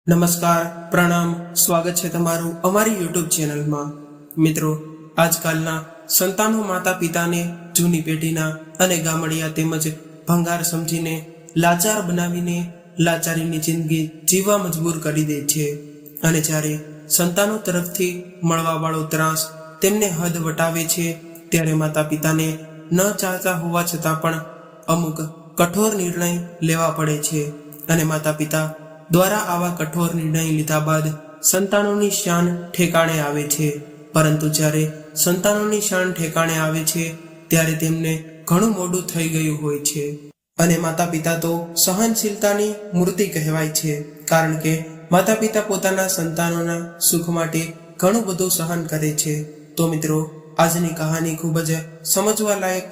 નમસ્કાર, પ્રણામ, સ્વાગત છે તમારું અમારી યુટ્યુબ ચેનલમાં। મિત્રો, આજકાલના સંતાનો માતા પિતાને જૂની પેઢીના અને ગામડિયા તેમજ ભંગાર સમજીને લાચાર બનાવીને લાચારીની જિંદગી જીવવા મજબૂર કરી દે છે। અને જ્યારે સંતાનો તરફથી મળવાવાળો ત્રાસ તેમને હદ વટાવે છે, ત્યારે માતા પિતાને ન ચાહતા હોવા છતાં પણ અમુક કઠોર નિર્ણય લેવા પડે છે। અને માતા પિતા દ્વારા આવા કઠોર નિર્ણય લીધા બાદ સંતાનોની શાન ઠેકાણે આવે છે। પરંતુ જ્યારે સંતાનોની શાન ઠેકાણે આવે છે ત્યારે તેમને ઘણું મોડું થઈ ગયું હોય છે। અને માતા પિતા તો સહનશીલતાની મૂર્તિ કહેવાય છે, કારણ કે માતા પિતા પોતાના સંતાનોના સુખ માટે ઘણું બધું સહન કરે છે। તો મિત્રો, આજની કહાની ખૂબ જ સમજવા લાયક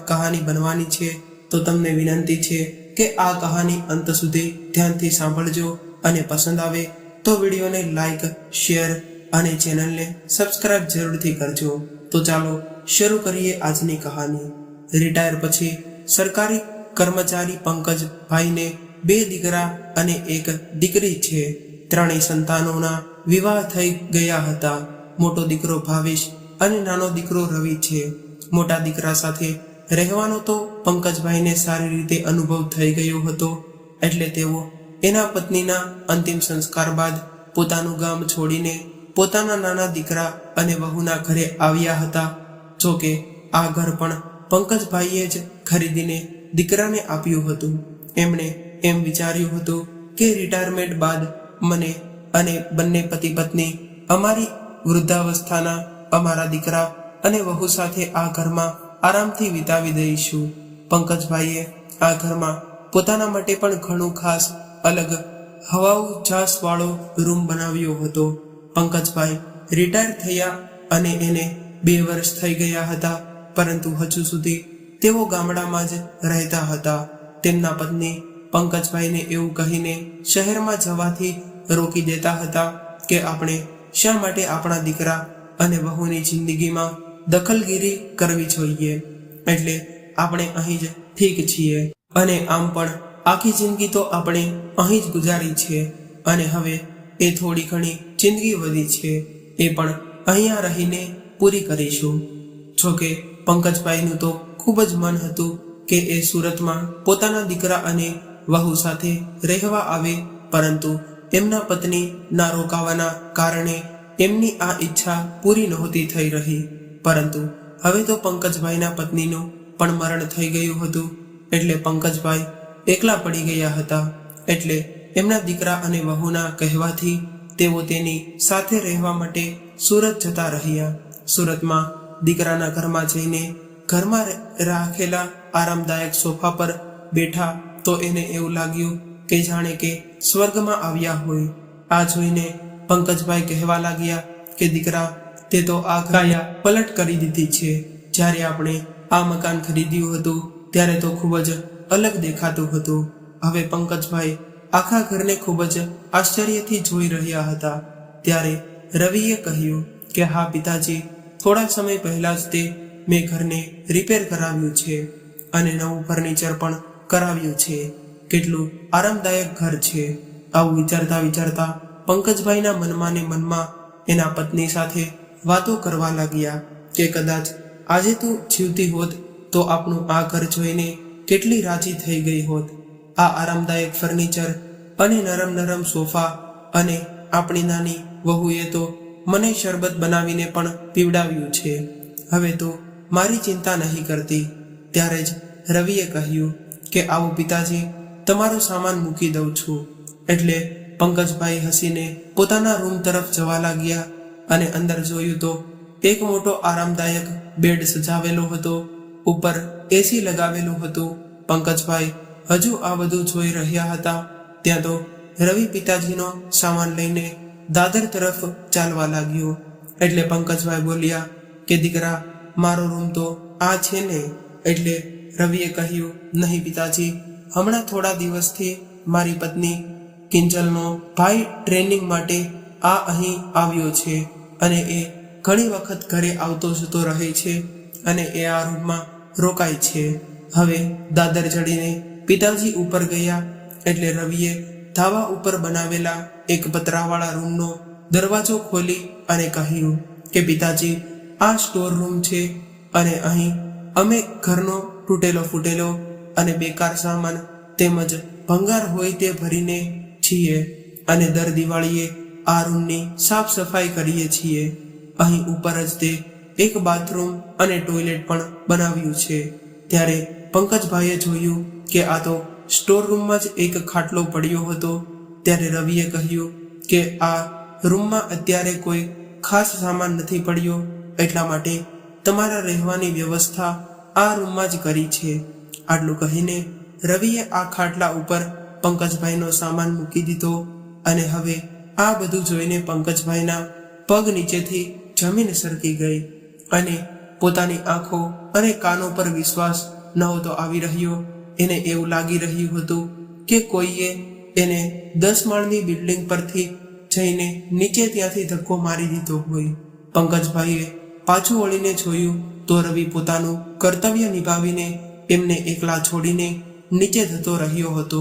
કહાની બનવાની છે। તો તમને વિનંતી છે કે આ કહાની અંત સુધી ધ્યાનથી સાંભળજો, અને પસંદ આવે તો વિડીયોને લાઈક, શેર અને ચેનલને સબસ્ક્રાઇબ જરૂરથી કરજો। તો ચાલો શરૂ કરીએ આજની કહાની। રિટાયર પછી સરકારી કર્મચારી પંકજભાઈને 2 દીકરા અને 1 દીકરી છે। ત્રણેય સંતાનોના વિવાહ થઈ ગયા હતા। મોટો દીકરો ભાવેશ અને નાનો દીકરો રવિ છે। મોટા દીકરા સાથે રહેવાનો તો પંકજભાઈને સારી રીતે અનુભવ થઈ ગયો હતો, એટલે તેઓ એના પત્નીના અંતિમ સંસ્કાર બાદ પોતાનું ગામ છોડીને પોતાના નાના દીકરા અને વહુના ઘરે આવ્યા હતા। જો કે આ ઘર પણ પંકજભાઈએ જ ખરીદીને દીકરાને આપ્યું હતું। એમણે એમ વિચાર્યું હતું કે રિટાયરમેન્ટ બાદ મને અને બંને પતિ પત્ની અમારી વૃદ્ધાવસ્થાના અમારા દીકરા અને વહુ સાથે આ ઘરમાં આરામથી વિતાવી દઈશું। પંકજભાઈએ આ ઘરમાં પોતાના માટે પણ ઘણું ખાસ અલગ હવાઉજાસ વાળો રૂમ બનાવ્યો હતો। પંકજભાઈ રિટાયર થયા અને એને 2 વર્ષ થઈ ગયા હતા, પરંતુ હજુ સુધી તેઓ ગામડામાં જ રહેતા હતા। તેમના પત્ની પંકજભાઈને એવું કહીને શહેરમાં જવાથી રોકી દેતા હતા કે આપણે શા માટે આપણા દીકરા અને વહુની જિંદગીમાં દખલગીરી કરવી જોઈએ, એટલે આપણે અહીં જ ઠીક છીએ। અને આમ પણ આખી જિંદગી તો આપણે અહીં જ ગુજારી છે, અને હવે એ થોડી ઘણી જિંદગી વધી છે એ પણ અહીંયા રહીને પૂરી કરીશું। જોકે પંકજભાઈનું તો ખૂબ જ મન હતું કે એ સુરતમાં પોતાના દીકરા અને વહુ સાથે રહેવા આવે, પરંતુ એમના પત્ની ના રોકાવાના કારણે એમની આ ઈચ્છા પૂરી નહોતી થઈ રહી। પરંતુ હવે તો પંકજભાઈના પત્નીનું પણ મરણ થઈ ગયું હતું, એટલે પંકજભાઈ એકલા પડી ગયા હતા। એટલે એમના દીકરા અને વહુના કહેવાથી તેઓ તેની સાથે રહેવા માટે સુરત જતા રહ્યા। સુરતમાં દીકરાના ઘરમાં જઈને ઘરમાં રાખેલા આરામદાયક સોફા પર બેઠા તો એને એવું લાગ્યું કે જાણે કે સ્વર્ગમાં આવ્યા હોય। આ જોઈને પંકજભાઈ કહેવા લાગ્યા કે દીકરા, તે તો આ કાયા પલટ કરી દીધી છે। જ્યારે આપણે આ મકાન ખરીદ્યું હતું ત્યારે તો ખૂબ જ અલગ દેખાતું હતું। હવે પંકજભાઈ આખા ઘરને ખૂબ જ આશ્ચર્યથી જોઈ રહ્યા હતા। ત્યારે રવિએ કહ્યું કે હા પિતાજી, થોડા સમય પહેલા જ તે મેં ઘરને રિપેર કરાવ્યું છે અને નવું ફર્નિચર પણ કરાવ્યું છે। કેટલું આરામદાયક ઘર છે। આવું વિચારતા વિચારતા પંકજભાઈના મનમાં ને મનમાં એના પત્ની સાથે વાતો કરવા લાગ્યા કે કદાચ આજે તું જીવતી હોત તો આપણું આ ઘર જોઈને કેટલી રાજી થઈ ગઈ હોત। આ આરામદાયક ફર્નિચર અને નરમ નરમ સોફા, અને આપણી નાની વહુએ તો મને શરબત બનાવીને પણ પીવડાવ્યું છે। હવે તો મારી ચિંતા નહીં કરતી। ત્યારે જ રવિએ કહ્યું કે આવો પિતાજી, તમારો સામાન મૂકી દઉં છું। એટલે પંકજભાઈ હસીને પોતાના રૂમ તરફ જવા લાગ્યા, અને અંદર જોયું તો એક મોટો આરામદાયક બેડ સજાવેલો હતો, ઉપર એસી લગાવેલું હતું। પંકજભાઈ હજુ આ બધું જોઈ રહ્યા હતા ત્યાં તો રવિ પિતાજીનો સામાન લઈને દાદર તરફ ચાલવા લાગ્યો। એટલે પંકજભાઈ બોલ્યા કે દીકરા, મારો રૂમ તો આ છે ને? એટલે રવિએ કહ્યું, નહીં પિતાજી, હમણાં થોડા દિવસથી મારી પત્ની કિંજલનો ભાઈ ટ્રેનિંગ માટે આ અહીં આવ્યો છે, અને એ ઘણી વખત ઘરે આવતો જતો રહે છે, અને એ આ રૂમમાં રોકાય છે। હવે દાદર ચડીને પિતાજી ઉપર ગયા એટલે રવિએ ધાબા ઉપર બનાવેલા એક પતરાવાળા રૂમનો દરવાજો ખોલી અને કહ્યું કે પિતાજી, આ સ્ટોર રૂમ છે અને અહીં અમે ઘરનો તૂટેલો ફૂટેલો અને બેકાર સામાન તેમજ ભંગાર હોય તે ભરીને છીએ અને દર દિવાળીએ આ રૂમની સાફ સફાઈ કરીએ છીએ. અહીં ઉપર જ તે એક બાથરૂમ અને ટોયલેટ પણ બનાવ્યું છે. ત્યારે પંકજભાઈએ જોયું કે આ તો સ્ટોર રૂમમાં જ એક ખાટલો પડ્યો હતો. ત્યારે રવિએ કહ્યું કે આ રૂમમાં અત્યારે કોઈ ખાસ સામાન નથી પડ્યો, એટલા માટે તમારા રહેવાની વ્યવસ્થા આ રૂમમાં જ કરી છે. આટલું કહીને રવિએ આ ખાટલા ઉપર પંકજભાઈનો સામાન મૂકી દીધો અને હવે આ બધું જોઈને પંકજભાઈના પગ નીચેથી જમીન સરકી ગઈ અને પોતાની આંખો અને કાનો પર વિશ્વાસ નહોતો આવી રહ્યો. એને એવું લાગી રહ્યું હતું કે કોઈએ એને 10 માળની બિલ્ડિંગ પરથી જઈને નીચે ત્યાંથી ધક્કો મારી દીધો હોય. પંકજભાઈએ પાછું વળીને જોયું તો રવિ પોતાનું કર્તવ્ય નિભાવીને એમને એકલા છોડીને નીચે જતો રહ્યો હતો.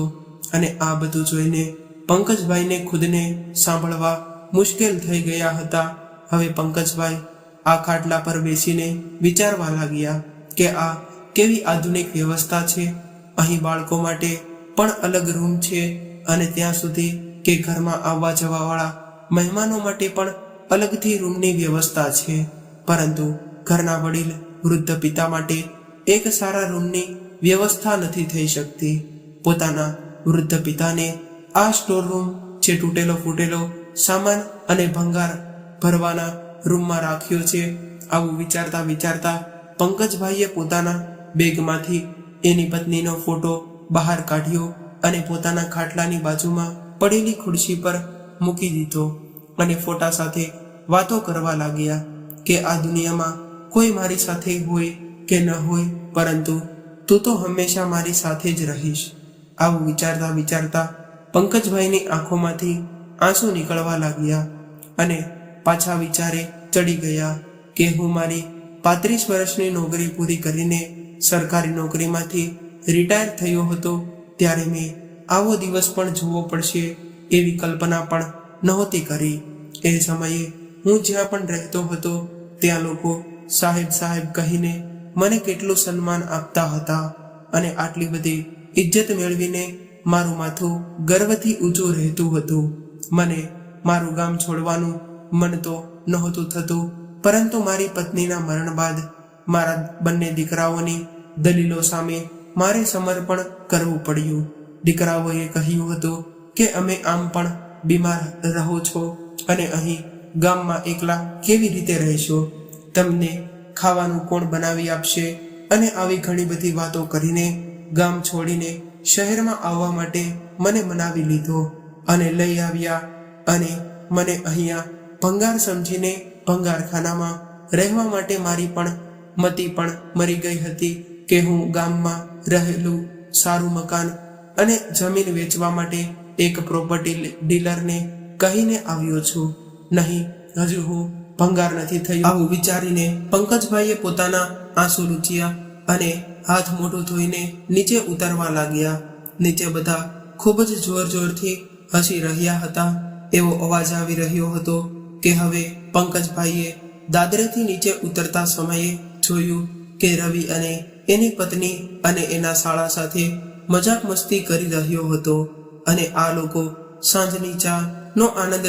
અને આ બધું જોઈને પંકજભાઈને ખુદને સાંભળવા મુશ્કેલ થઈ ગયા હતા. હવે પંકજભાઈ આ ખાટલા પર બેસીને વિચારવા લાગ્યા કે આ કેવી આધુનિક વ્યવસ્થા છે. અહીં બાળકો માટે પણ અલગ રૂમ છે અને ત્યાં સુધી કે ઘરમાં આવવા જવાવાળા મહેમાનો માટે પણ અલગથી રૂમની વ્યવસ્થા છે. પરંતુ ઘરના વડીલ વૃદ્ધ પિતા માટે એક સારા રૂમની વ્યવસ્થા નથી થઈ શકતી. પોતાના વૃદ્ધ પિતાને આ સ્ટોર રૂમ જે તૂટેલો ફૂટેલો સામાન અને ભંગાર ભરવાના રૂમમાં રાખ્યો છે. આવું વિચારતા વિચારતા પંકજભાઈએ પોતાના બેગમાંથી એની પત્નીનો ફોટો બહાર કાઢ્યો અને પોતાના ખાટલાની બાજુમાં પડેલી ખુરશી પર મૂકી દીધો અને ફોટા સાથે વાતો કરવા લાગ્યા કે આ દુનિયામાં કોઈ મારી સાથે હોય કે ન હોય, પરંતુ તું તો હંમેશા મારી સાથે જ રહીશ. આવું વિચારતા વિચારતા પંકજભાઈની આંખોમાંથી આંસુ નીકળવા લાગ્યા અને પાછા વિચારે ચડી ગયા કે હું મારી 35 વર્ષની નોકરી પૂરી કરીને સરકારી નોકરીમાંથી રિટાયર થયો હતો ત્યારે મેં આવો દિવસ પણ જોવો પડશે એવી કલ્પના પણ નહોતી કરી. એ સમયે હું જ્યાં પણ રહેતો હતો ત્યાં લોકો સાહેબ સાહેબ કહીને મને કેટલું સન્માન આપતા હતા અને આટલી બધી ઇજ્જત મેળવીને મારું માથું ગર્વથી ઊંચું રહેતું હતું. મને મારું ગામ છોડવાનું મન તો નહોતું થતું, પરંતુ મારી પત્નીના મરણ બાદ મારા બંને દીકરાઓની દલીલો સામે મારે સમર્પણ કરવું પડ્યું. દીકરાઓએ કહ્યું હતું કે અમે આમ પણ બીમાર રહો છો અને અહીં ગામમાં એકલા કેવી રીતે રહેશો, તમને ખાવાનું કોણ બનાવી આપશે, અને આવી ઘણી બધી વાતો કરીને ગામ છોડીને શહેરમાં આવવા માટે મને મનાવી લીધો અને લઈ આવ્યા અને મને અહીંયા ભંગાર સમજીને ભંગારખાનામાં રહેવા માટે મારી પણ મતિ પણ મરી ગઈ હતી કે હું ગામમાં રહેલું સારું મકાન અને જમીન વેચવા માટે એક પ્રોપર્ટી ડીલરને કહીને આવ્યો છું, નહીં હજુ હું ભંગાર નથી થયું. આવું વિચારીને પંકજભાઈએ પોતાના આંસુ લૂછ્યા અને હાથ મોઢું ધોઈને નીચે ઉતરવા લાગ્યા. નીચે બધા ખૂબ જ જોર જોરથી હસી રહ્યા હતા. એવો અવાજ આવી રહ્યો હતો કે હવે પંકજભાઈએ દાદરેથી નીચે ઉતરતા સમયે જોયું કે રવિ અને એની પત્ની અને એના શાળા સાથે મજાક મસ્તી કરી રહ્યો હતો અને આ લોકો સાંજની ચા નો આનંદ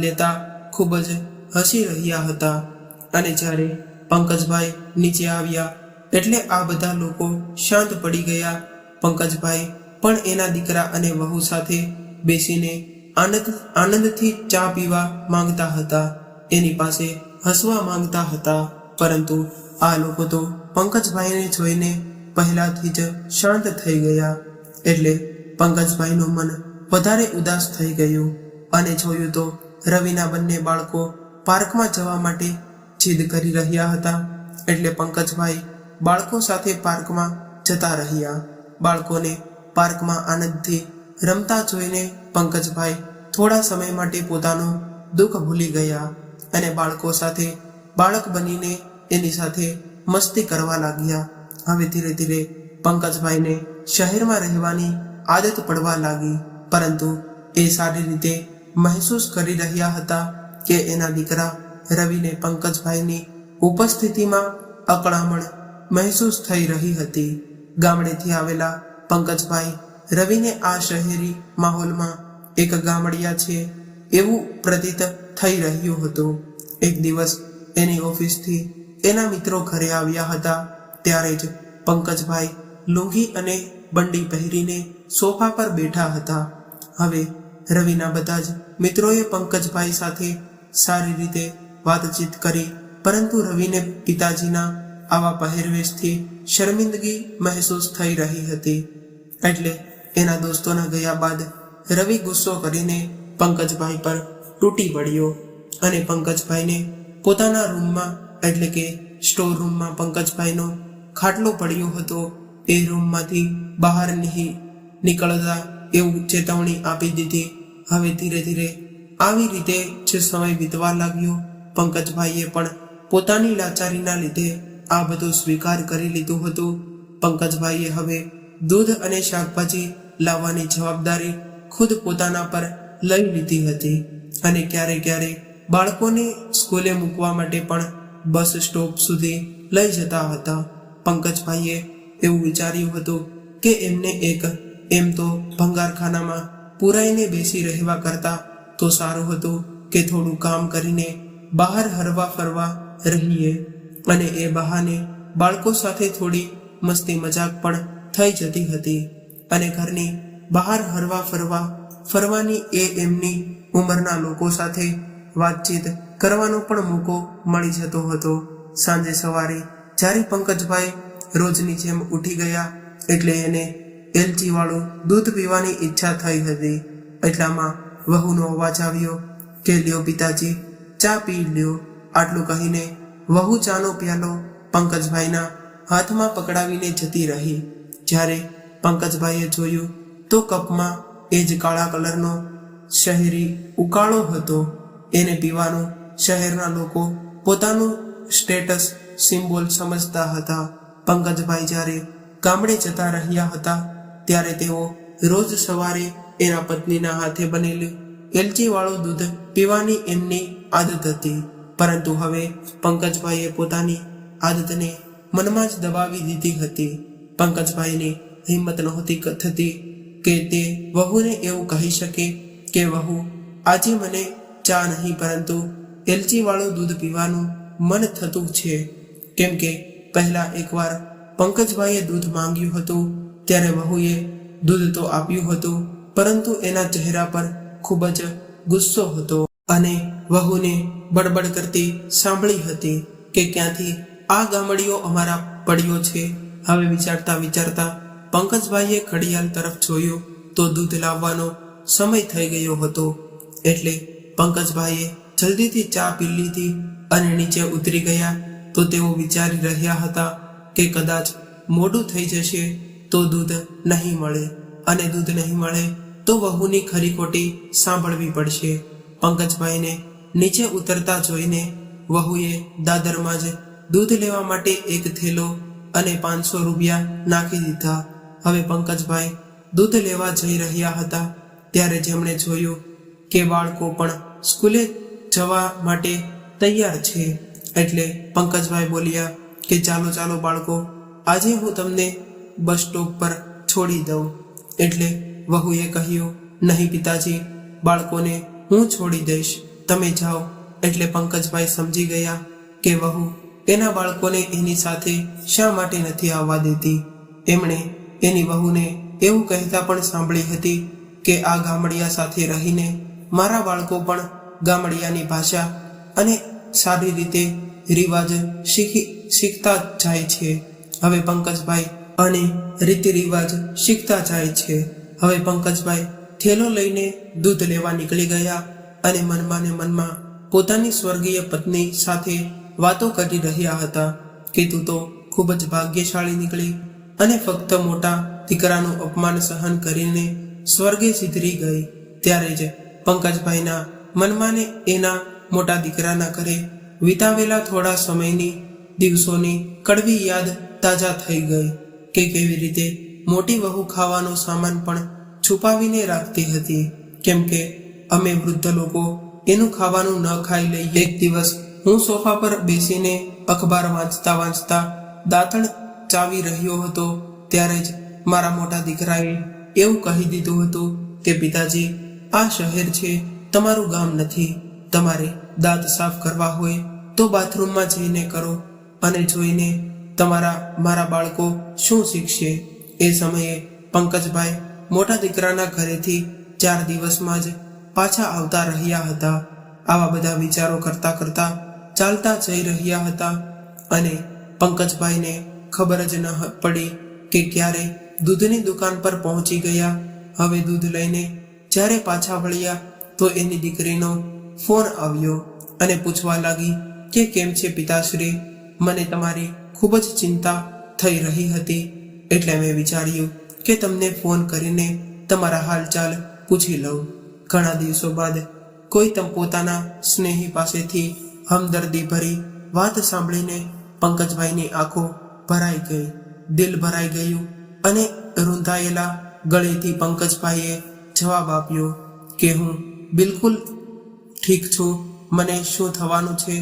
લેતા ખૂબ જ હસી રહ્યા હતા. અને જ્યારે પંકજભાઈ નીચે આવ્યા એટલે આ બધા લોકો શાંત પડી ગયા. પંકજભાઈ પણ એના દીકરા અને વહુ સાથે બેસીને આનંદથી ચા પીવા માંગતા હતા, એની પાસે હસવા માંગતા હતા. પરંતુ આ લોકો તો પંકજભાઈને જોઈને પહેલાથી જ શાંત થઈ ગયા. એટલે પંકજભાઈનું મન વધારે ઉદાસ થઈ ગયું અને જોયું તો રવિના બંને બાળકો પાર્કમાં જવા માટે જીદ કરી રહ્યા હતા. એટલે પંકજભાઈ બાળકો સાથે પાર્કમાં જતા રહ્યા. બાળકોને પાર્કમાં આનંદથી રમતા જોઈને પંકજભાઈ થોડા સમય માટે પોતાનું દુઃખ ભૂલી ગયા અને બાળકો સાથે બાળક બનીને એની સાથે મસ્તી કરવા લાગ્યા. હવે ધીરે ધીરે પંકજભાઈને શહેરમાં રહેવાની આદત પડવા લાગી, પરંતુ એ સારી રીતે મહેસૂસ કરી રહ્યા હતા કે એના દીકરા રવિને પંકજભાઈની ઉપસ્થિતિમાં અકળામણ મહેસૂસ થઈ રહી હતી. ગામડેથી આવેલા પંકજભાઈ રવિને આ શહેરી માહોલમાં એક ગામડિયા છે એવું પ્રતીત થઈ રહ્યું હતું. એક દિવસ એની ઓફિસથી એના મિત્રો ઘરે આવ્યા હતા. ત્યારે જ પંકજભાઈ લુંગી અને બંડી પહેરીને સોફા પર બેઠા હતા. હવે રવિના બધા જ મિત્રોએ પંકજભાઈ સાથે સારી રીતે વાતચીત કરી, પરંતુ રવિને પિતાજીના આવા પહેરવેશથી શર્મિંદગી મહેસૂસ થઈ રહી હતી. એટલે એના દોસ્તોના ગયા બાદ રવિ ગુસ્સો કરીને પંકજભાઈ પર તૂટી પડ્યો અને પંકજભાઈને પોતાના રૂમમાં એટલે કે સ્ટોર રૂમમાં પંકજભાઈનો ખાટલો પડ્યો હતો એ રૂમમાંથી બહાર નીકળતા એવું ચેતવણી આપી દીધી. હવે ધીરે ધીરે આવી રીતે જે સમય વીતવા લાગ્યો, પંકજભાઈએ પણ પોતાની લાચારીના લીધે આ બધું સ્વીકાર કરી લીધું હતું. પંકજભાઈએ હવે દૂધ અને શાકભાજી લાવવાની જવાબદારી ખુદ પોતાના પર લઈ લીધી હતી અને ક્યારે ક્યારે બાળકોને સ્કૂલે મૂકવા માટે પણ બસ સ્ટોપ સુધી લઈ જતા હતા. પંકજભાઈએ એવું વિચાર્યું હતું કે એમને એમ તો ભંગારખાનામાં પુરાઈને બેસી રહેવા કરતા તો સારું હતું કે થોડું કામ કરીને બહાર હરવા ફરવા રહીએ અને એ બહાને બાળકો સાથે થોડી મસ્તી મજાક પણ થઈ જતી હતી અને ઘરની બહાર હરવા ફરવાની એ એમની ઉંમરના લોકો સાથે વાતચીત કરવાનો પણ મોકો મળી જતો હતો. સાંજે સવારે જ્યારે પંકજભાઈ રોજની જેમ ઉઠી ગયા એટલે એને એલચી વાળું દૂધ પીવાની ઈચ્છા થઈ હતી. એટલામાં વહુનો અવાજ આવ્યો કે લ્યો પિતાજી, ચા પી લ્યો. આટલું કહીને વહુ ચાનો પ્યાલો પંકજભાઈના હાથમાં પકડાવીને જતી રહી. જ્યારે પંકજભાઈએ જોયું તો કપમાં એ જ કાળા કલરનો શહેરી ઉકાળો હતો. એને પીવાનું શહેરના લોકો પોતાનું સ્ટેટસ સિમ્બોલ સમજતા હતા. પંકજભાઈ જ્યારે ગામડે જતા રહ્યા હતા ત્યારે તેઓ રોજ સવારે એના પત્નીના હાથે બનેલું એલચી વાળું દૂધ પીવાની એમની આદત હતી. પરંતુ હવે પંકજભાઈએ પોતાની આદતને મનમાં જ દબાવી દીધી હતી. પંકજભાઈની હિંમત નહોતી થતી કે તે વહુને એવું કહી શકે કે વહુ, આજે મને ચા નહીં પરંતુ એલચી વાળું દૂધ પીવાનું મન થતું છે. કેમ કે પહેલા એકવાર પંકજભાઈએ દૂધ માંગ્યું હતું ત્યારે વહુએ દૂધ તો આપ્યું હતું, પરંતુ એના ચહેરા પર ખૂબ જ ગુસ્સો હતો અને વહુને બડબડ કરતી સાંભળી હતી કે ક્યાંથી આ ગામડીઓ અમારા પડ્યો છે. હવે વિચારતા વિચારતા પંકજભાઈએ ઘડિયાળ તરફ જોયું તો દૂધ લાવવાનો સમય થઈ ગયો હતો. એટલે પંકજભાઈએ જલ્દીથી ચા પી લીધી અને નીચે ઉતરી ગયા. તો તેઓ વિચારી રહ્યા હતા કે કદાચ મોડું થઈ જશે તો દૂધ નહીં મળે અને દૂધ નહીં મળે તો વહુની ખરી ખોટી સાંભળવી પડશે. પંકજભાઈને નીચે ઉતરતા જોઈને વહુએ દાદરમાં જ દૂધ લેવા માટે એક થેલો અને 500 રૂપિયા નાખી દીધા. હવે પંકજભાઈ દૂધ લેવા જઈ રહ્યા હતા ત્યારે જેમણે જોયું કે બાળકો પણ સ્કૂલે જવા માટે તૈયાર છે એટલે પંકજભાઈ બોલ્યા કે ચાલો ચાલો બાળકો, આજે હું તમને બસ સ્ટોપ પર છોડી દઉં. એટલે વહુએ કહ્યું, નહીં પિતાજી, બાળકોને હું છોડી દઈશ, તમે જાઓ. એટલે પંકજભાઈ સમજી ગયા કે વહુ એના બાળકોને એની સાથે શા માટે નથી આવવા દેતી. એમણે એની વહુને એવું કહેતા પણ સાંભળી હતી કે આ ગામડિયા સાથે રહીને મારા બાળકો પણ ગામડિયાની ભાષા અને સારી રીતે રિવાજ શીખતા જાય છે. હવે પંકજભાઈ અને રીતિ રિવાજ શીખતા જાય છે. હવે પંકજભાઈ થેલો લઈને દૂધ લેવા નીકળી ગયા અને મનમાં ને મનમાં પોતાની સ્વર્ગીય પત્ની સાથે વાતો કરી રહ્યા હતા કે તું તો ખૂબ જ ભાગ્યશાળી નીકળી અને ફક્ત મોટા દીકરાનું અપમાન સહન કરીને સ્વર્ગે સિધરી ગઈ. ત્યારે જ પંકજભાઈના મનમાં ને એના મોટા દીકરાના ઘરે વિતાવેલા થોડા સમયની દિવસોની કડવી યાદ તાજા થઈ ગઈ કે કેવી રીતે મોટી વહુ ખાવાનો સામાન પણ છુપાવીને રાખતી હતી, કેમ કે અમે વૃદ્ધ લોકો એનું ખાવાનું ન ખાઈ લઈએ. એક દિવસ હું સોફા પર બેસીને અખબાર વાંચતા વાંચતા દાંતણ ચાવી રહ્યો હતો ત્યારે જ મારા મોટા દીકરાએ એવું કહી દીધું હતું કે પિતાજી, આ શહેર છે, તમારું ગામ નથી. તમારે દાંત સાફ કરવા હોય તો બાથરૂમમાં જઈને કરો. અને જોઈને મારા બાળકો શું શીખશે? એ સમયે પંકજભાઈ મોટા દીકરાના ઘરેથી 4 દિવસમાં જ પાછા આવતા રહ્યા હતા. આવા બધા વિચારો કરતા કરતા ચાલતા જઈ રહ્યા હતા અને પંકજભાઈને ખબર જ ન પડી કે ક્યારે દૂધની દુકાન પર પહોંચી ગયા. હવે દૂધ લઈને જ્યારે પાછા વળ્યા તો એની દીકરીનો ફોન આવ્યો અને પૂછવા લાગી કે કેમ છે પિતાશ્રી? મને તમારી ખૂબ જ ચિંતા થઈ રહી હતી એટલે મેં વિચાર્યું કે તમને ફોન કરીને તમારા હાલચાલ પૂછી લઉં. ઘણા દિવસો બાદ કોઈ પોતાના સ્નેહી પાસેથી હમદર્દી ભરી વાત સાંભળીને પંકજભાઈની આંખો ભરાઈ ગઈ, દિલ ભરાઈ ગયું અને રૂંધાયેલા ગળેથી પંકજભાઈએ જવાબ આપ્યો કે હું બિલકુલ ઠીક છું. મને શું થવાનું છે?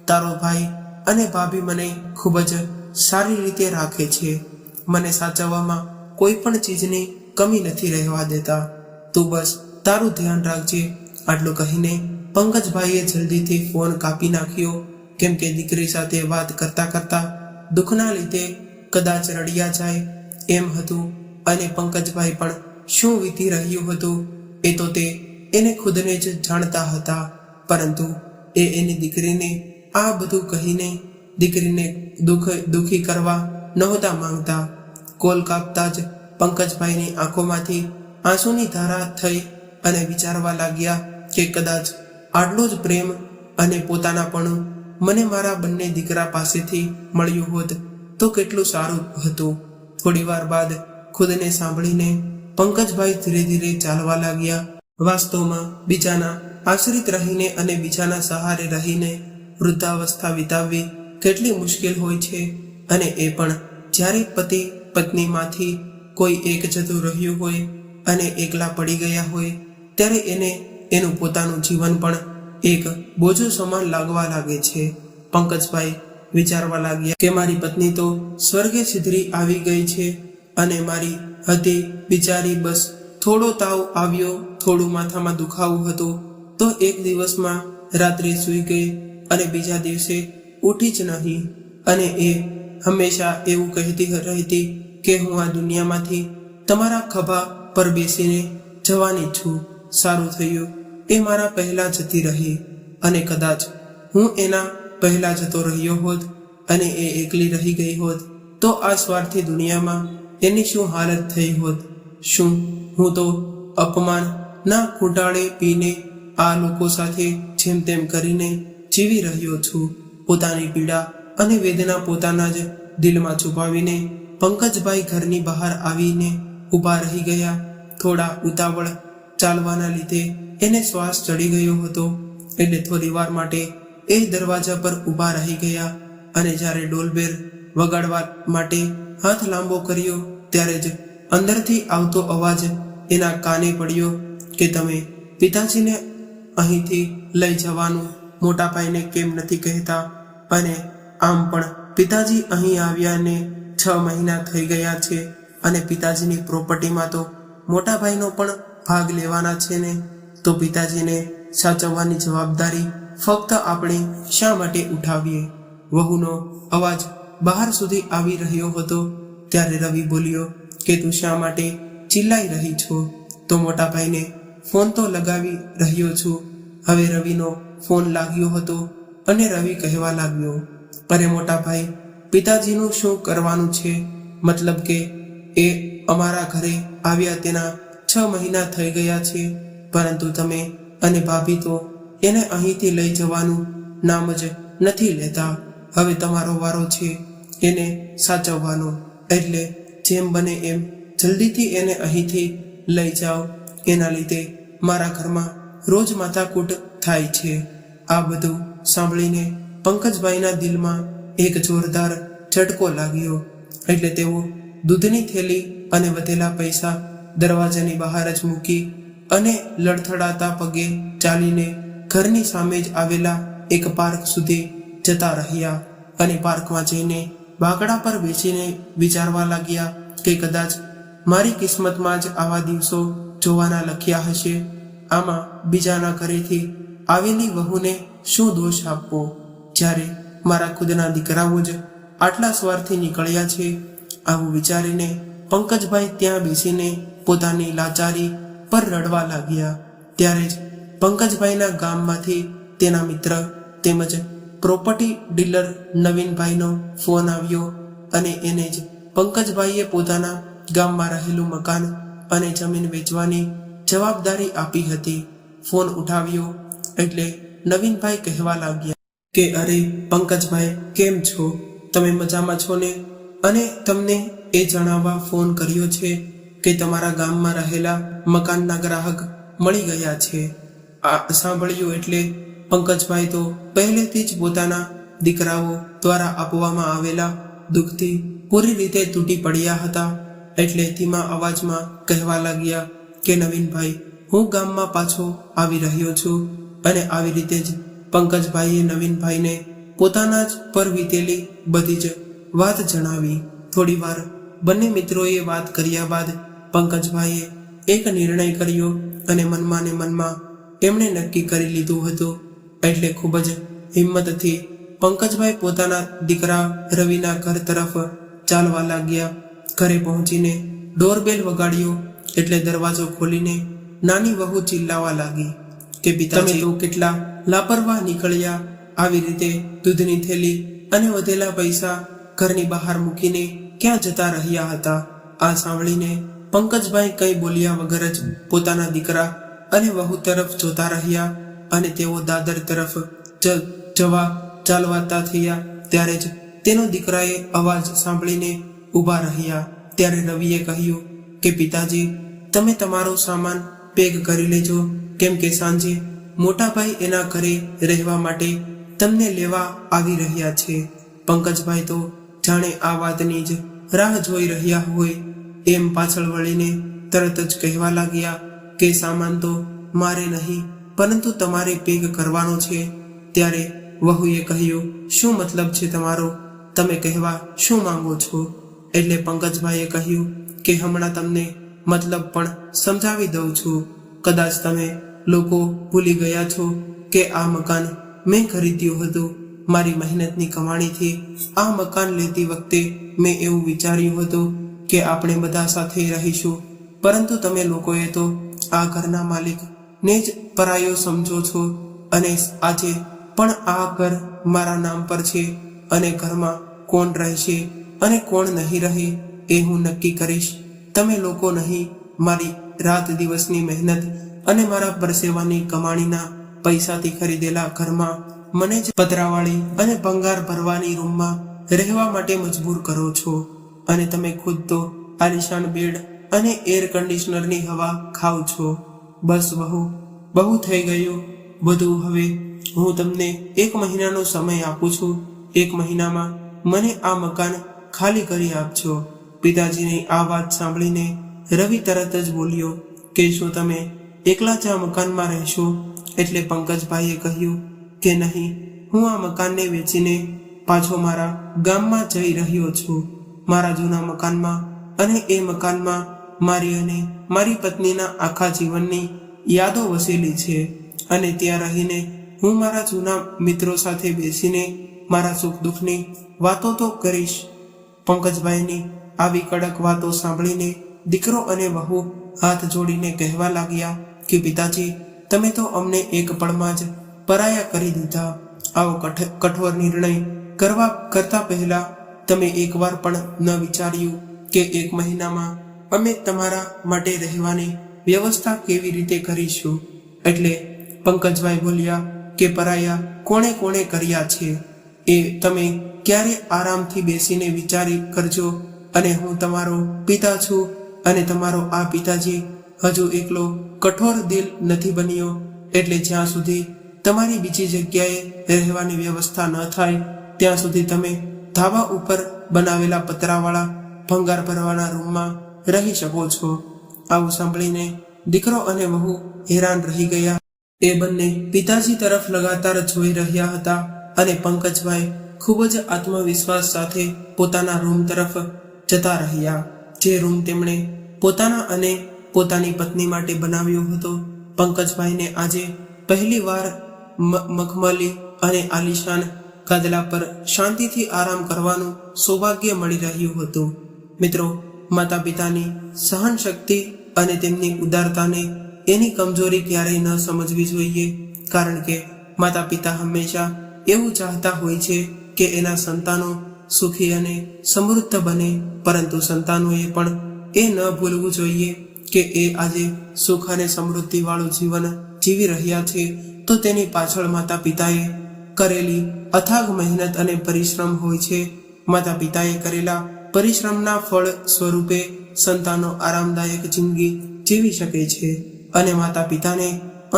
તારો ભાઈ અને ભાભી મને ખૂબ જ સારી રીતે રાખે છે. મને સાચવવામાં કોઈ પણ ચીજની કમી નથી રહેવા દેતા. તું બસ તારું ધ્યાન રાખજે. આટલું કહીને પંકજભાઈએ જલ્દીથી ફોન કાપી નાખ્યો, કેમ કે દીકરી સાથે વાત કરતા કરતા દુઃખના લીધે કદાચ રડ્યા જાય એમ હતું. અને પંકજભાઈ પણ શું વીતી રહ્યું હતું એ તો તે એને ખુદને જ જાણતા હતા. પરંતુ એ એની દીકરીને આ બધું કહીને દીકરીને દુઃખી કરવા નહોતા માંગતા. કોલ કાપતા જ પંકજભાઈની આંખોમાંથી આંસુની ધારા થઈ અને વિચારવા લાગ્યા કે કદાચ આટલો જ પ્રેમ અને પોતાનાપણું મને મારા બંને દીકરા પાસેથી મળ્યું હોત તો કેટલું સારું હતું. થોડીવાર બાદ ખુદને સાંભળીને પંકજભાઈ ધીરે ધીરે ચાલવા લાગ્યા. વાસ્તવમાં બીજાના આશ્રિત રહીને અને બીજાના સહારે રહીને વૃદ્ધાવસ્થા વિતાવવી કેટલી મુશ્કેલ હોય છે. અને એ પણ જ્યારે પતિ પત્નીમાંથી કોઈ એક જતું રહ્યું હોય અને એકલા પડી ગયા હોય ત્યારે એને એનું પોતાનું જીવન પણ એક બોજો સમાન લાગવા લાગે છે. પંકજભાઈ વિચારવા લાગ્યા કે મારી પત્ની તો સ્વર્ગે સિધરી આવી ગઈ છે અને મારી હતી બિચારી બસ થોડો તાવ આવ્યો, થોડું માથામાં દુખાવું હતું તો એક દિવસમાં રાત્રે સૂઈ ગઈ અને બીજા દિવસે ઉઠી જ નહીં. અને એ હંમેશા એવું કહેતી રહેતી કે હું આ દુનિયામાંથી તમારા ખભા પર બેસીને જવાની છું. સારું થયું એ મારા પહેલા જતી રહી અને કદાચ હું એના પહેલા જતો રહ્યો હોત અને એ એકલી રહી ગઈ હોત તો આ સ્વાર્થી દુનિયામાં એની શું હાલત થઈ હોત? શું હું તો અપમાન ના ઘૂંટાળે પીને આ લોકો સાથે જેમ તેમ કરીને જીવી રહ્યો છું. પોતાની પીડા અને વેદના પોતાના જ દિલમાં છુપાવીને પંકજભાઈ ઘરની બહાર આવીને ઊભા રહી ગયા. થોડા ઉતાવળ ચાલવાના લીધે એને શ્વાસ ચડી ગયો હતો એટલે થોડી વાર માટે એ દરવાજા પર ઊભા રહી ગયા. અને જ્યારે ડોલબેલ વગાડવા માટે હાથ લાંબો કર્યો ત્યારે જ અંદરથી આવતો અવાજ એના કાને પડ્યો કે તમે પિતાજીને અહીંથી લઈ જવાનું મોટા ભાઈને કેમ નથી કહેતા? અને આમ પણ પિતાજી અહીં આવ્યાને 6 મહિના થઈ ગયા છે અને પિતાજીની પ્રોપર્ટીમાં તો મોટા ભાઈનો પણ ભાગ લેવાના છે ને. તો પિતાજીને સાચવવાની જવાબદારી ફક્ત આપણે શા માટે ઉઠાવીએ? વહુનો અવાજ બહાર સુધી આવી રહ્યો હતો ત્યારે રવિ બોલ્યો કે તું શા માટે ચિલ્લાઈ રહી છો? તો મોટા ભાઈને ફોન તો લગાવી રહ્યો છું. હવે રવિનો ફોન લાગ્યો હતો અને રવિ કહેવા લાગ્યો, અરે મોટા ભાઈ, પિતાજીનું શું કરવાનું છે? મતલબ કે એ અમારા ઘરે આવ્યા તેના 6 મહિના થઈ ગયા છે, પરંતુ તમે અને ભાભી તો એને અહીંથી લઈ જવાનું નામ જ નથી લેતા. હવે તમારો વારો છે એને સાચવવાનો, એટલે જેમ બને એમ જલ્દીથી એને અહીંથી લઈ જાઓ. એના લીધે મારા ઘરમાં રોજ માથાકૂટ થાય છે. આ બધું સાંભળીને પંકજભાઈના દિલમાં એક જોરદાર ઝટકો લાગ્યો એટલે તેઓ દૂધની થેલી અને વધેલા પૈસા દરવાજાની બહાર જ મૂકી અને લડથડાતા પગે ચાલીને ઘરની સામે જ આવેલા એક પાર્ક સુધી જતા રહ્યા અને પાર્કમાં જઈને બાકડા પર બેસીને વિચારવા લાગ્યા કે કદાચ મારી કિસ્મતમાં જ આવા દિવસો જોવાના લખ્યા હશે. આમાં બીજાના ઘરેથી આવેલી વહુને શું દોષ આપવો, જ્યારે મારા ખુદના દીકરાઓ જ આટલા સ્વાર્થી નીકળ્યા છે. આવું વિચારીને પંકજભાઈ ત્યાં બેસીને પોતાની લાચારી પર રડવા લાગ્યા. ત્યારે જ પંકજભાઈના ગામમાંથી તેના મિત્ર તેમજ પ્રોપર્ટી ડીલર નવીનભાઈનો ફોન આવ્યો અને એને જ પંકજભાઈએ પોતાના ગામમાં રહેલું મકાન અને જમીન વેચવાની જવાબદારી આપી હતી. ફોન ઉઠાવ્યો એટલે નવીનભાઈ કહેવા લાગ્યા કે અરે પંકજભાઈ, કેમ છો? તમે મજામાં છો ને? અને તમને એ જણાવવા ફોન કર્યો છે કે તમારા ગામમાં રહેલા મકાનના ગ્રાહક મળી ગયા છે. આ સાંભળ્યું એટલે પંકજભાઈ તો પહેલેથી જ પોતાના દીકરાઓ દ્વારા આપવામાં આવેલા દુઃખથી પૂરી રીતે તૂટી પડ્યા હતા. એટલે ધીમા અવાજમાં કહેવા લાગ્યા કે નવીનભાઈ, હું ગામમાં પાછો આવી રહ્યો છું. અને આવી રીતે જ પંકજભાઈએ નવીનભાઈને પોતાના જ પર વીતેલી બધી જ વાત જણાવી. થોડી વાર બંને મિત્રોએ વાત કર્યા બાદ પંકજભાઈએ એક નિર્ણય કર્યો અને મનમાં ને મનમાં એમણે નક્કી કરી લીધું હતું. એટલે ખૂબ જ હિંમતથી પંકજભાઈ પોતાના દીકરા રવિના ઘર તરફ ચાલવા લાગ્યા. ઘરે પહોંચીને ડોરબેલ વગાડ્યો એટલે દરવાજો ખોલીને નાની વહુ ચિલ્લાવા લાગી કે પિતાજી, તમે તો કેટલા લાપરવાહ નીકળ્યા. આવી રીતે દૂધની થેલી અને વધેલા પૈસા ઘરની બહાર મૂકીને ક્યાં જતા રહ્યા હતા? આ સાંભળીને પંકજભાઈ કંઈ બોલ્યા વગર જ પોતાના દીકરા અને વહુ તરફ જોતા રહ્યા અને તેઓ દાદર તરફ જવા ચાલવાતા થયા. ત્યારે જ તેનો દીકરાએ અવાજ સાંભળીને ઊભા રહ્યા. ત્યારે રવિએ કહ્યું કે પિતાજી, તમે તમારો સામાન પેક કરી લેજો, કેમ કે સાંજે મોટાભાઈ એના ઘરે રહેવા માટે તમને લેવા આવી રહ્યા છે. પંકજભાઈ તો જાણે આ વાતની જ રાહ જોઈ રહ્યા હોય એમ પાછળ વળીને તરત જ કહેવા લાગ્યા કે સામાન તો મારે નહીં, પરંતુ તમારે પેક કરવાનો છે. ત્યારે વહુએ કહ્યું, શું મતલબ છે તમારો? તમે કહેવા શું માંગો છો? એટલે પંકજભાઈએ કહ્યું કે હમણાં તમને મતલબ પણ સમજાવી દઉં છું. કદાચ તમે લોકો ભૂલી ગયા છો કે આ મકાન મેં ખરીદ્યું હતું. મારી મહેનતની કમાણીથી આ મકાન લેતી વખતે મેં એવું વિચાર્યું હતું કે આપણે બધા સાથે રહીશું, પરંતુ તમે લોકોએ તો આ ઘરના માલિકને જ પરાયો સમજો છો. અને આજે પણ આ ઘર મારા નામ પર છે અને ઘરમાં કોણ રહેશે અને કોણ નહીં રહે એ હું નક્કી કરીશ. તમે લોકો નહીં, મારી રાત દિવસની મહેનત અને મારા પરસેવાની કમાણીના પૈસાથી ખરીદેલા ઘરમાં મને જ પતરાવાળી અને ભંગાર ભરવાની રૂમમાં રહેવા માટે મજબૂર કરો છો. અને તમે ખુદ તો આલિશાન બેડ અને એર કન્ડિશનરની હવા ખાવ છો. બસ બહુ થઈ ગયું બધું. હવે હું તમને 1 મહિનાનો સમય આપું છું. 1 મહિનામાં મને આ મકાન ખાલી કરી આપજો. પિતાજીની આ વાત સાંભળીને રવિ તરત જ બોલ્યો કે શું તમે એકલા જ આ મકાનમાં રહેશો? એટલે પંકજભાઈએ કહ્યું કે નહીં, હું આ મકાનને વેચીને પાછો મારા ગામમાં જઈ રહ્યો છું. મારા જૂના મકાનમાં અને એ મકાનમાં મારી અને મારી પત્નીના આખા જીવનની યાદો વસેલી છે અને ત્યાં રહીને હું મારા જૂના મિત્રો સાથે બેસીને મારા સુખ દુઃખની વાતો તો કરીશ. પંકજભાઈની આવી કડક વાતો સાંભળીને દીકરો અને વહુ હાથ જોડીને કહેવા લાગ્યા કે પિતાજી, તમે તો અમને એક પળમાં જ પરાયા કરી દીધા. આવો કઠોર નિર્ણય કરતા પહેલા તમે એકવાર પણ ન વિચાર્યું કે 1 મહિનામાં અમે તમારા માટે રહેવાની વ્યવસ્થા કેવી રીતે કરીશું? એટલે પંકજભાઈ બોલ્યા કે પરાયા કોણે કોણે કર્યા છે એ તમે ક્યારે આરામથી બેસીને વિચારી કરજો. અને હું તમારો પિતા છું અને તમારો આ પિતાજી હજુ એકલો કઠોર દિલ નથી બન્યો. એટલે જ્યાં સુધી તમારી બીજી જગ્યાએ રહેવાની વ્યવસ્થા ન થાય ત્યાં સુધી તમે ધાબા ઉપર બનાવેલા પતરાવાળા ભંગાર ભરવાના રૂમમાં રહી શકો છો. આવું સાંભળીને દીકરો અને વહુ હેરાન રહી ગયા. એ બંને પિતાજી તરફ લગાતાર જોઈ રહ્યા હતા અને પંકજભાઈ ખૂબ જ આત્મવિશ્વાસ સાથે પોતાના રૂમ તરફ જતા રહ્યા, જે રૂમ તેમણે પોતાના અને પોતાની પત્ની માટે બનાવ્યો હતો. પંકજભાઈને આજે પહેલી વાર મખમલી અને આલિશાન ગાદલા પર શાંતિથી આરામ કરવાનું સૌભાગ્ય મળી રહ્યું હતું. મિત્રો, માતા પિતાની સહન શક્તિ અને તેમની ઉદારતાને એની કમજોરી ક્યારેય ન સમજવી જોઈએ, કારણ કે માતા પિતા હંમેશા એવું ચાહતા હોય છે કે એના સંતાનો સુખી અને સમૃદ્ધ બને, પરંતુ સંતાનોએ પણ એ ન ભૂલવું જોઈએ કે એ આજે સુખ અને સમૃદ્ધિવાળું જીવન જીવી રહ્યા છે તો તેની પાછળ માતા પિતાએ કરેલી અથાગ મહેનત અને પરિશ્રમ હોય છે. માતા પિતાએ કરેલા પરિશ્રમના ફળ સ્વરૂપે સંતાનો આરામદાયક જિંદગી જીવી શકે છે અને માતા પિતાને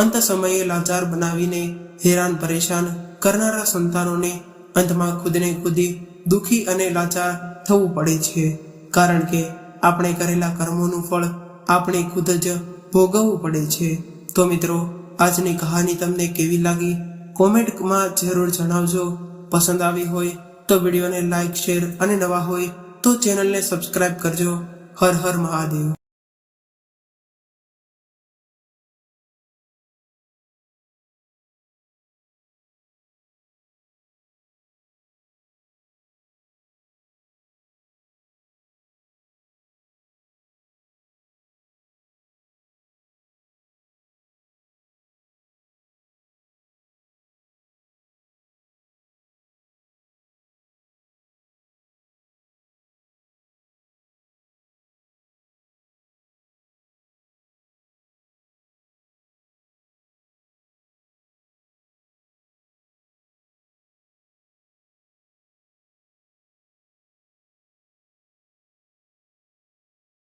અંત સમયે લાચાર બનાવીને હેરાન પરેશાન કરનારા સંતાનોને અંતમાં ખુદને ખુદી દુઃખી અને લાચાર થવું પડે છે, કારણ કે આપણે કરેલા કર્મોનું ફળ આપણે ખુદ જ ભોગવવું પડે છે. તો મિત્રો, આજની કહાની તમને કેવી લાગી કોમેન્ટમાં જરૂર જણાવજો. પસંદ આવી હોય તો વિડીયોને લાઈક, શેર અને નવા હોય તો ચેનલને સબસ્ક્રાઇબ કરજો. હર હર મહાદેવ.